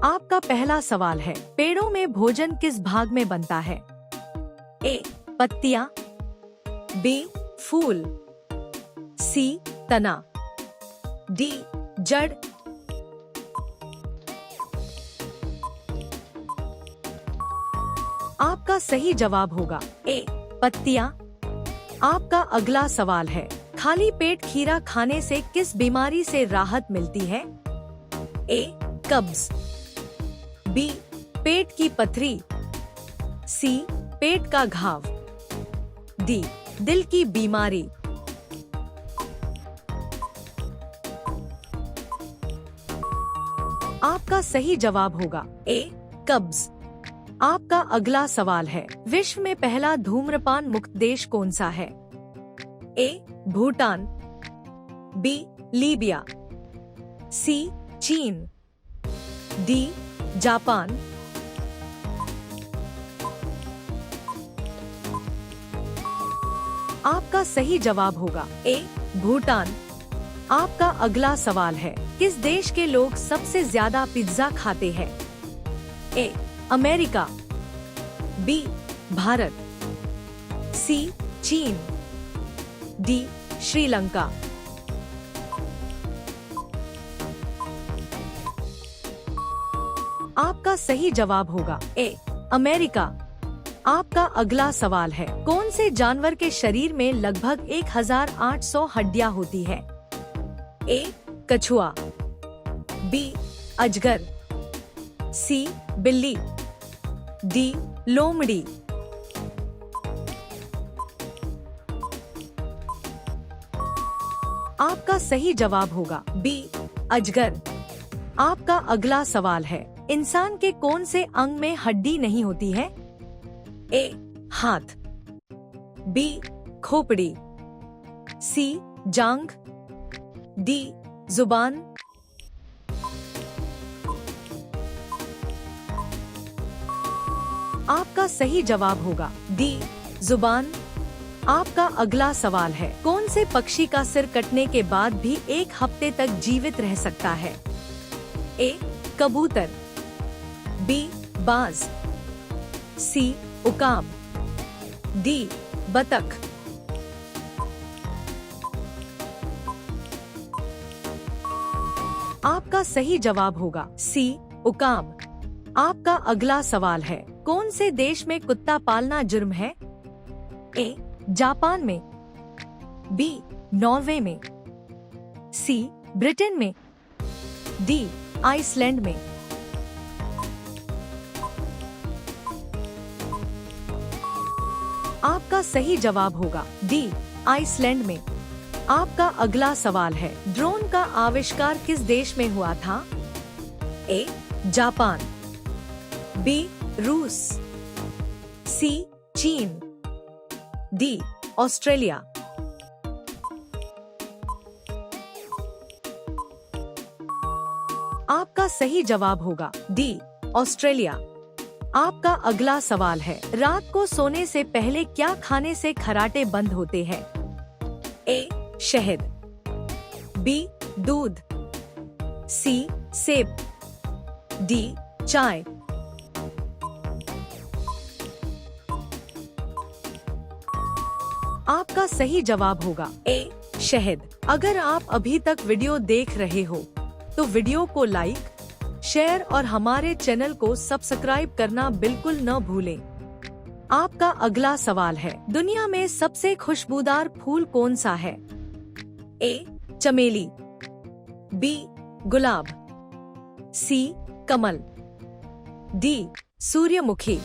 आपका पहला सवाल है, पेड़ों में भोजन किस भाग में बनता है? ए. पत्तियां, बी. फूल, सी. तना, डी. जड़। आपका सही जवाब होगा ए. पत्तियां। आपका अगला सवाल है, खाली पेट खीरा खाने से किस बीमारी से राहत मिलती है? ए. कब्ज, बी. पेट की पथरी, सी. पेट का घाव, डी. दिल की बीमारी। आपका सही जवाब होगा ए. कब्ज। आपका अगला सवाल है, विश्व में पहला धूम्रपान मुक्त देश कौन सा है? ए. भूटान, बी. लीबिया, सी. चीन, डी. जापान। आपका सही जवाब होगा ए. भूटान। आपका अगला सवाल है, किस देश के लोग सबसे ज्यादा पिज्जा खाते हैं? A. America, B. Bharat, C. चीन, डी. श्रीलंका। आपका सही जवाब होगा ए. अमेरिका। आपका अगला सवाल है, कौन से जानवर के शरीर में लगभग 1800 हड्डियां होती है? ए. कछुआ, बी. अजगर, सी. बिल्ली, डी. लोमड़ी। आपका सही जवाब होगा बी. अजगर। आपका अगला सवाल है, इंसान के कौन से अंग में हड्डी नहीं होती है? ए. हाथ, बी. खोपड़ी, सी. जांघ, डी. जुबान। आपका सही जवाब होगा डी. जुबान। आपका अगला सवाल है, कौन से पक्षी का सिर कटने के बाद भी 1 हफ्ते तक जीवित रह सकता है? ए. कबूतर, बी. बाज, सी. उकाब, डी. बतख। आपका सही जवाब होगा सी. उकाब। आपका अगला सवाल है, कौन से देश में कुत्ता पालना जुर्म है? ए. जापान में, बी. नॉर्वे में, सी. ब्रिटेन में, डी. आइसलैंड में। आपका सही जवाब होगा डी. आइसलैंड में। आपका अगला सवाल है, ड्रोन का आविष्कार किस देश में हुआ था? ए. Japan, B. रूस, सी. चीन, डी. ऑस्ट्रेलिया। आपका सही जवाब होगा डी. ऑस्ट्रेलिया। आपका अगला सवाल है, रात को सोने से पहले क्या खाने से खर्राटे बंद होते हैं? ए. शहद, बी. दूध, सी. सेब, डी. चाय। आपका सही जवाब होगा ए. शहद। अगर आप अभी तक वीडियो देख रहे हो तो वीडियो को लाइक, शेयर और हमारे चैनल को सब्सक्राइब करना बिल्कुल न भूलें। आपका अगला सवाल है, दुनिया में सबसे खुशबूदार फूल कौन सा है? ए. चमेली, बी. गुलाब, सी. कमल, डी. सूर्यमुखी।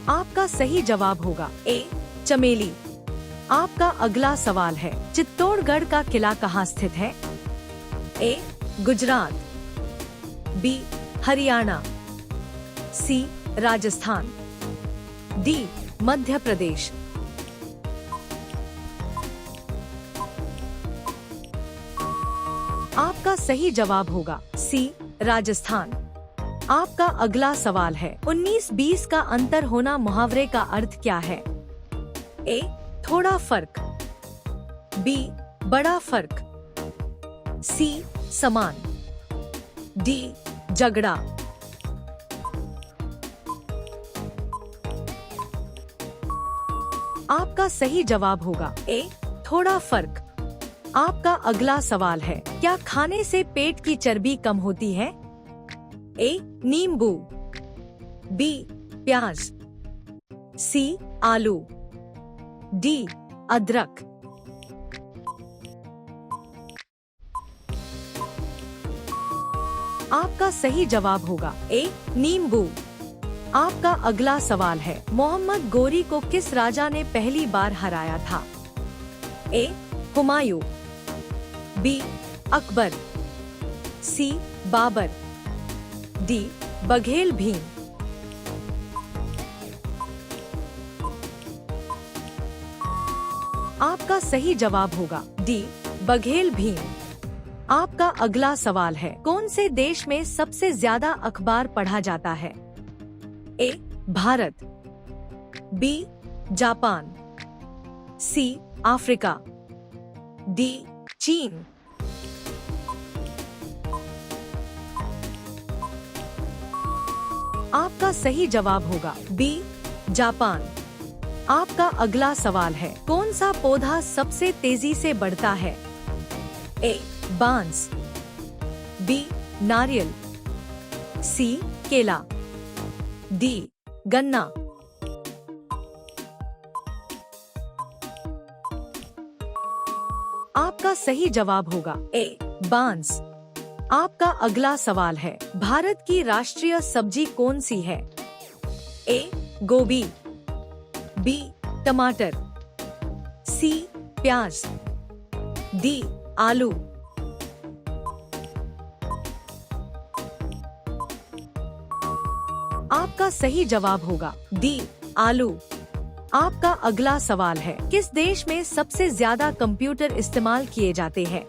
आपका सही जवाब होगा ए. चमेली। आपका अगला सवाल है, चित्तौड़गढ़ का किला कहाँ स्थित है? ए. गुजरात, बी. हरियाणा, सी. राजस्थान, डी. मध्य प्रदेश। आपका सही जवाब होगा सी. राजस्थान। आपका अगला सवाल है, 19-20 का अंतर होना मुहावरे का अर्थ क्या है? ए. थोड़ा फर्क, बी. बड़ा फर्क, सी समान, डी झगड़ा। आपका सही जवाब होगा ए थोड़ा फर्क। आपका अगला सवाल है, क्या खाने से पेट की चर्बी कम होती है? ए नींबू, बी प्याज, सी आलू, डी अदरक। आपका सही जवाब होगा ए नींबू। आपका अगला सवाल है, मोहम्मद गोरी को किस राजा ने पहली बार हराया था? ए हुमायूं, बी अकबर, सी बाबर, डी बघेल भीम। आपका सही जवाब होगा डी बघेल भीम। आपका अगला सवाल है, कौन से देश में सबसे ज्यादा अखबार पढ़ा जाता है? A Bharat, B Japan, C Africa, D चीन। आपका सही जवाब होगा बी जापान। आपका अगला सवाल है, कौन सा पौधा सबसे तेजी से बढ़ता है? ए बांस, बी नारियल, सी केला, डी गन्ना। आपका सही जवाब होगा ए बांस। आपका अगला सवाल है, भारत की राष्ट्रीय सब्जी कौन सी है? ए गोभी, बी टमाटर, सी प्याज, डी आलू। आपका सही जवाब होगा डी आलू। आपका अगला सवाल है, किस देश में सबसे ज्यादा कंप्यूटर इस्तेमाल किए जाते हैं?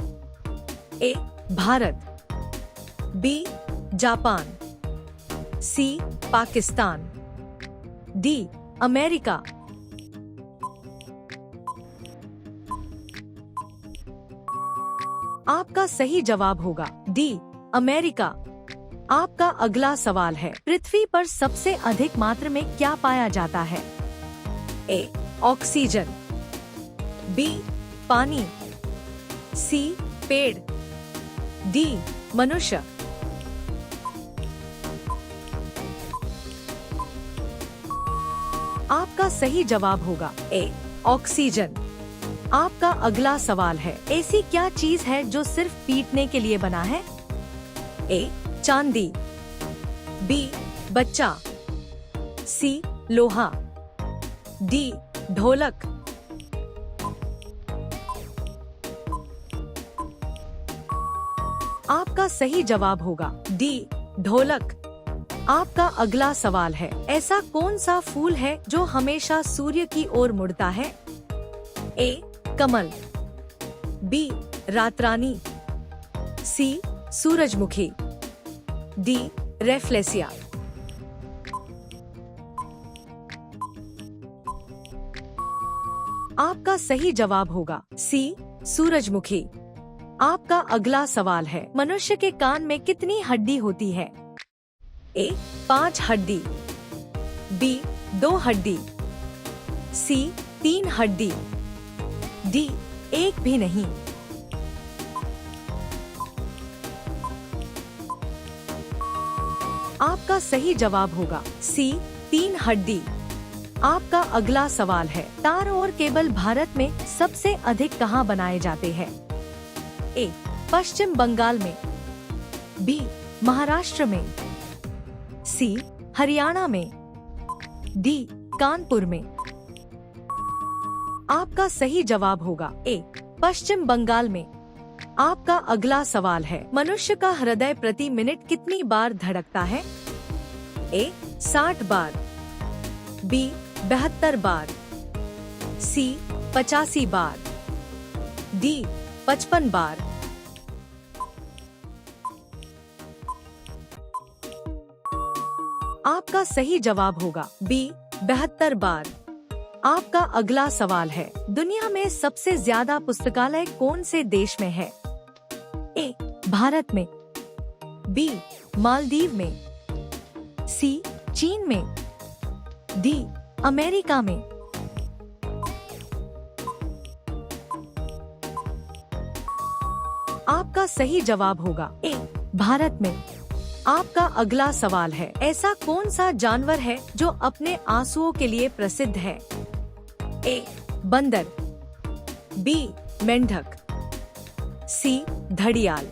ए भारत, बी जापान, सी पाकिस्तान, डी अमेरिका। आपका सही जवाब होगा डी अमेरिका। आपका अगला सवाल है, पृथ्वी पर सबसे अधिक मात्रा में क्या पाया जाता है? ए ऑक्सीजन, बी पानी, सी पेड़, डी मनुष्य। आपका सही जवाब होगा ए ऑक्सीजन। आपका अगला सवाल है, ऐसी क्या चीज है जो सिर्फ पीटने के लिए बना है? ए चांदी, बी बच्चा, सी लोहा, डी ढोलक। आपका सही जवाब होगा डी ढोलक। आपका अगला सवाल है, ऐसा कौन सा फूल है जो हमेशा सूर्य की ओर मुड़ता है? ए कमल, बी रातरानी, सी सूरजमुखी, डी रेफ्लेसिया। आपका सही जवाब होगा सी सूरजमुखी। आपका अगला सवाल है, मनुष्य के कान में कितनी हड्डी होती है? ए 5 हड्डी, बी 2 हड्डी, सी 3 हड्डी, डी 1 भी नहीं। आपका सही जवाब होगा सी 3 हड्डी। आपका अगला सवाल है, तार और केबल भारत में सबसे अधिक कहाँ बनाए जाते हैं? ए पश्चिम बंगाल में, बी महाराष्ट्र में, सी हरियाणा में, डी कानपुर में। आपका सही जवाब होगा ए पश्चिम बंगाल में। आपका अगला सवाल है, मनुष्य का हृदय प्रति मिनट कितनी बार धड़कता है? ए 60 बार, बी 72 बार, सी 85 बार, डी 55 बार। आपका सही जवाब होगा बी 72 बार। आपका अगला सवाल है, दुनिया में सबसे ज्यादा पुस्तकालय कौन से देश में है? ए भारत में, बी मालदीव में, सी चीन में, डी अमेरिका में। आपका सही जवाब होगा ए भारत में। आपका अगला सवाल है, ऐसा कौन सा जानवर है जो अपने आंसुओं के लिए प्रसिद्ध है? ए बंदर, बी मेंढक, सी घड़ियाल,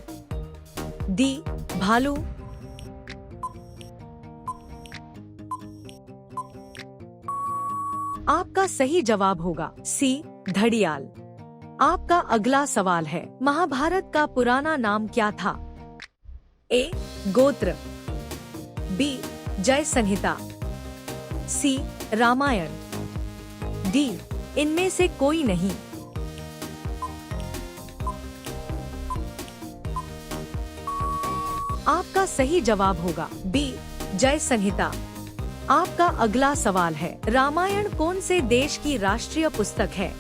डी भालू। आपका सही जवाब होगा सी घड़ियाल। आपका अगला सवाल है, महाभारत का पुराना नाम क्या था? ए गोत्र, बी जय संहिता, सी रामायण, डी इनमें से कोई नहीं। आपका सही जवाब होगा बी जय संहिता। आपका अगला सवाल है, रामायण कौन से देश की राष्ट्रीय पुस्तक है?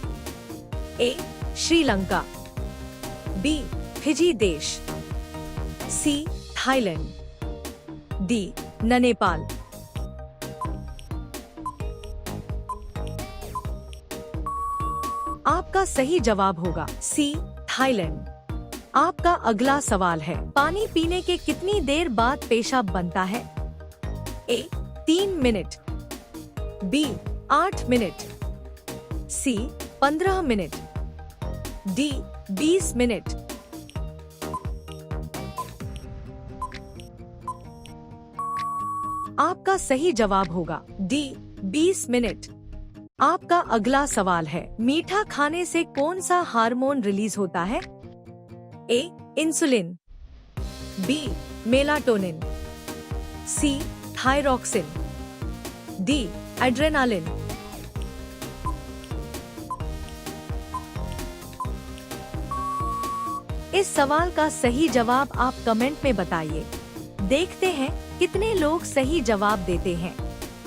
ए श्रीलंका, बी फिजी देश, सी थाईलैंड, डी नेपाल। आपका सही जवाब होगा सी थाईलैंड। आपका अगला सवाल है, पानी पीने के कितनी देर बाद पेशाब बनता है? ए 3 मिनट, बी 8 मिनट, सी 15 मिनट, डी 20 मिनट। आपका सही जवाब होगा डी 20 मिनट। आपका अगला सवाल है, मीठा खाने से कौन सा हार्मोन रिलीज होता है? ए इंसुलिन, बी मेलाटोनिन, सी थायरॉक्सिन, डी एड्रेनालिन। इस सवाल का सही जवाब आप कमेंट में बताइए। देखते हैं कितने लोग सही जवाब देते हैं।